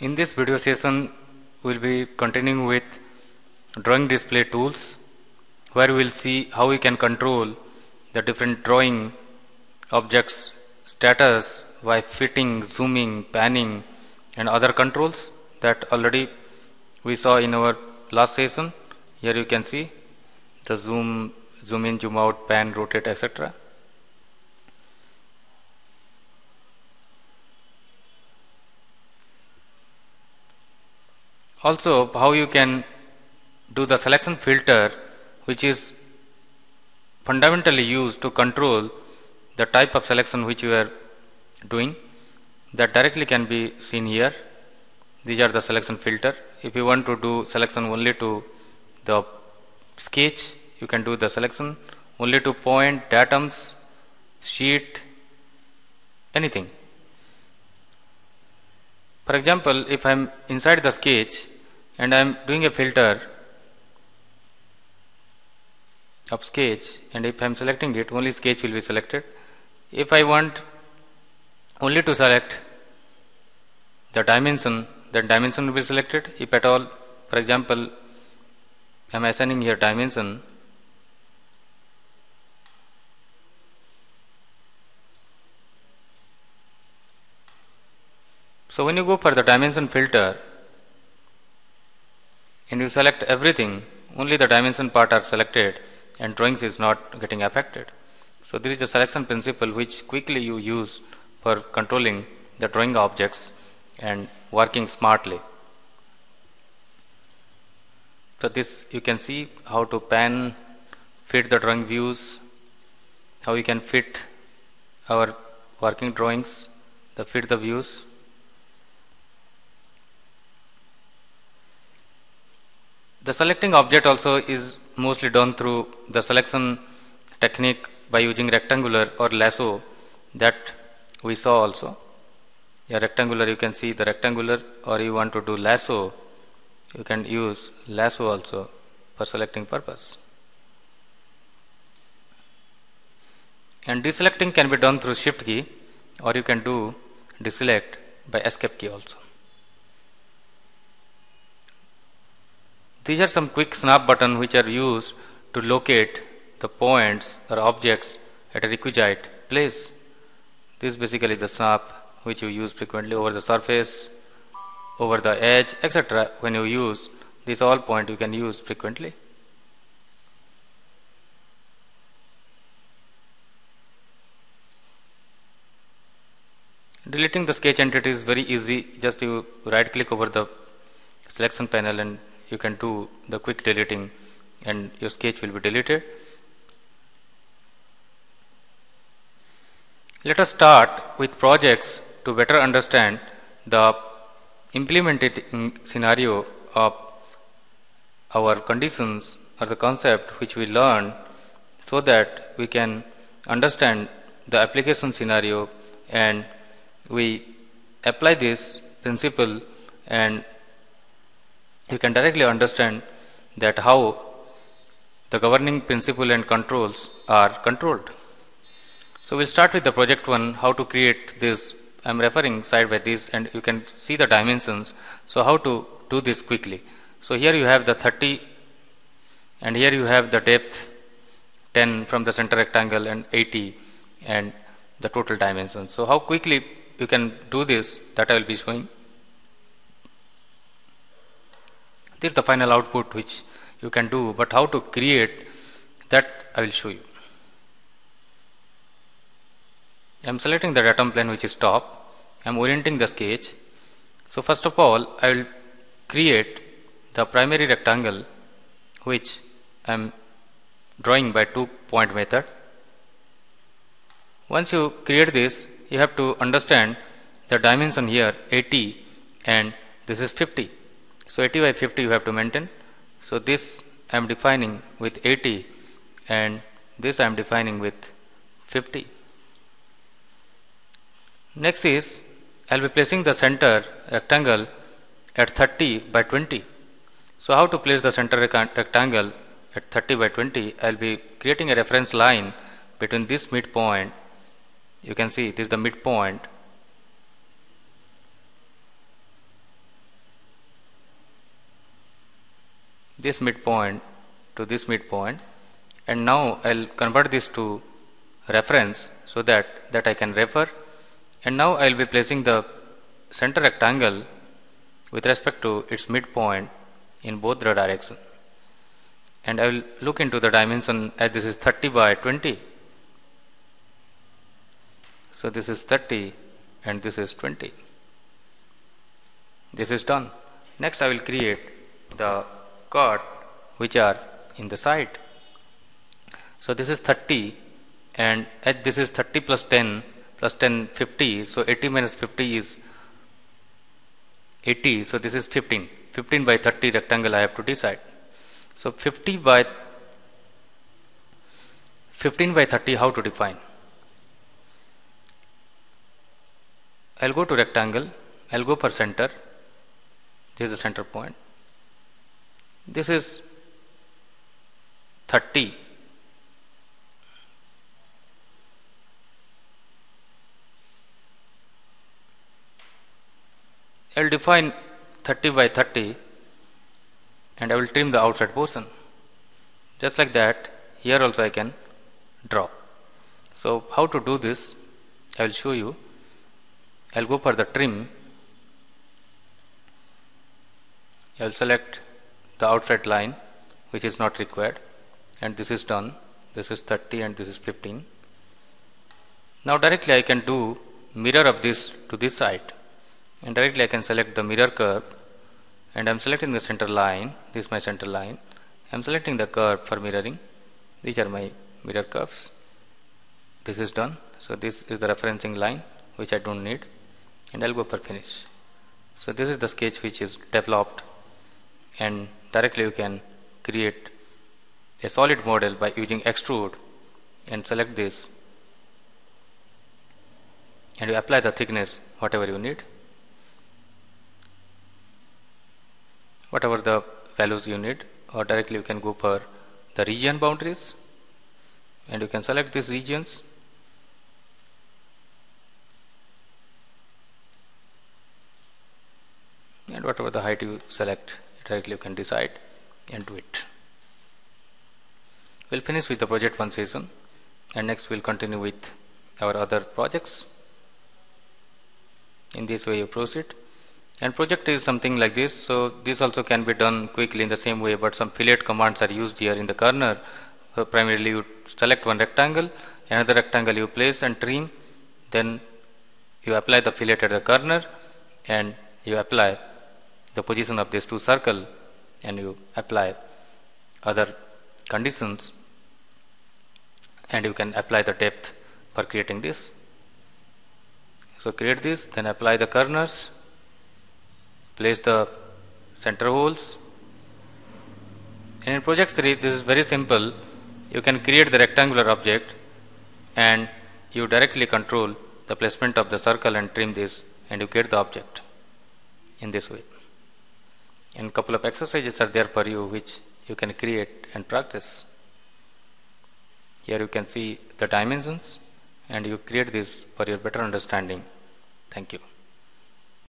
In this video session, we will be continuing with drawing display tools, where we will see how we can control the different drawing objects status by fitting, zooming, panning and other controls that already we saw in our last session. Here you can see the zoom in, zoom out, pan, rotate, etc. Also, how you can do the selection filter, which is fundamentally used to control the type of selection which you are doing, that directly can be seen here. These are the selection filter. If you want to do selection only to the sketch, you can do the selection only to point, datums, sheet, anything. For example, if I am inside the sketch and I am doing a filter of sketch, and if I am selecting it, only sketch will be selected. If I want only to select the dimension, then dimension will be selected. If at all, for example, I am assigning here dimension, so when you go for the dimension filter and you select everything, only the dimension part are selected and drawings is not getting affected. So this is the selection principle which quickly you use for controlling the drawing objects and working smartly. So this you can see how to pan, fit the drawing views, how we can fit our working drawings, fit the views. The selecting object also is mostly done through the selection technique by using rectangular or lasso that we saw also. A rectangular, you can see the rectangular, or you want to do lasso, you can use lasso also for selecting purpose. And deselecting can be done through shift key, or you can do deselect by escape key also. These are some quick snap buttons which are used to locate the points or objects at a requisite place. This is basically the snap which you use frequently over the surface, over the edge, etc. When you use this, all point you can use frequently. Deleting the sketch entity is very easy. Just you right click over the selection panel and you can do the quick deleting and your sketch will be deleted. Let us start with projects to better understand the implemented scenario of our conditions or the concept which we learn, so that we can understand the application scenario and we apply this principle, and you can directly understand that how the governing principle and controls are controlled. So we'll start with the project one, how to create this. I'm referring side by this and you can see the dimensions. So how to do this quickly. So here you have the 30 and here you have the depth 10 from the center rectangle and 80 and the total dimensions. So how quickly you can do this, that I will be showing. This is the final output which you can do, but how to create that I will show you. I am selecting the datum plane which is top. I am orienting the sketch. So first of all, I will create the primary rectangle which I am drawing by 2-point method. Once you create this, you have to understand the dimension here 80 and this is 50. So 80 by 50 you have to maintain. So this I am defining with 80 and this I am defining with 50. Next is I will be placing the center rectangle at 30 by 20. So how to place the center rectangle at 30 by 20? I will be creating a reference line between this midpoint. You can see this is the midpoint this midpoint to this midpoint, and now I'll convert this to reference so that I can refer, and now I'll be placing the center rectangle with respect to its midpoint in both the direction, and I will look into the dimension as this is 30 by 20. So this is 30 and this is 20. This is done. Next I will create the chord which are in the side. So this is 30 and at this is 30 plus 10 50, so 80 minus 50 is 80, so this is 15 by 30 rectangle I have to decide. So 15 by 30 how to define? I'll go to rectangle, I'll go for center, this is the center point, this is 30, I will define 30 by 30 and I will trim the outside portion. Just like that, here also I can draw. So how to do this? I will show you. I will go for the trim. I will select the outside line which is not required, and this is done. This is 30 and this is 15. Now directly I can do mirror of this to this side, and directly I can select the mirror curve, and I am selecting the center line. This is my center line. I am selecting the curve for mirroring. These are my mirror curves. This is done. So this is the referencing line which I don't need, and I'll go for finish. So this is the sketch which is developed, and directly you can create a solid model by using extrude and select this, and you apply the thickness whatever you need, whatever the values you need, or directly you can go for the region boundaries and you can select these regions. And whatever the height you select, directly you can decide and do it. We'll finish with the project 1 session, and next we'll continue with our other projects. In this way you proceed. And project is something like this. So this also can be done quickly in the same way, but some fillet commands are used here in the corner. So primarily you select one rectangle, another rectangle you place and trim, then you apply the fillet at the corner, and you apply the position of these two circles, and you apply other conditions, and you can apply the depth for creating this. So create this, then apply the corners, place the center holes, and in project 3 this is very simple. You can create the rectangular object and you directly control the placement of the circle and trim this, and you get the object in this way. And couple of exercises are there for you which you can create and practice. Here you can see the dimensions, and you create this for your better understanding. Thank you.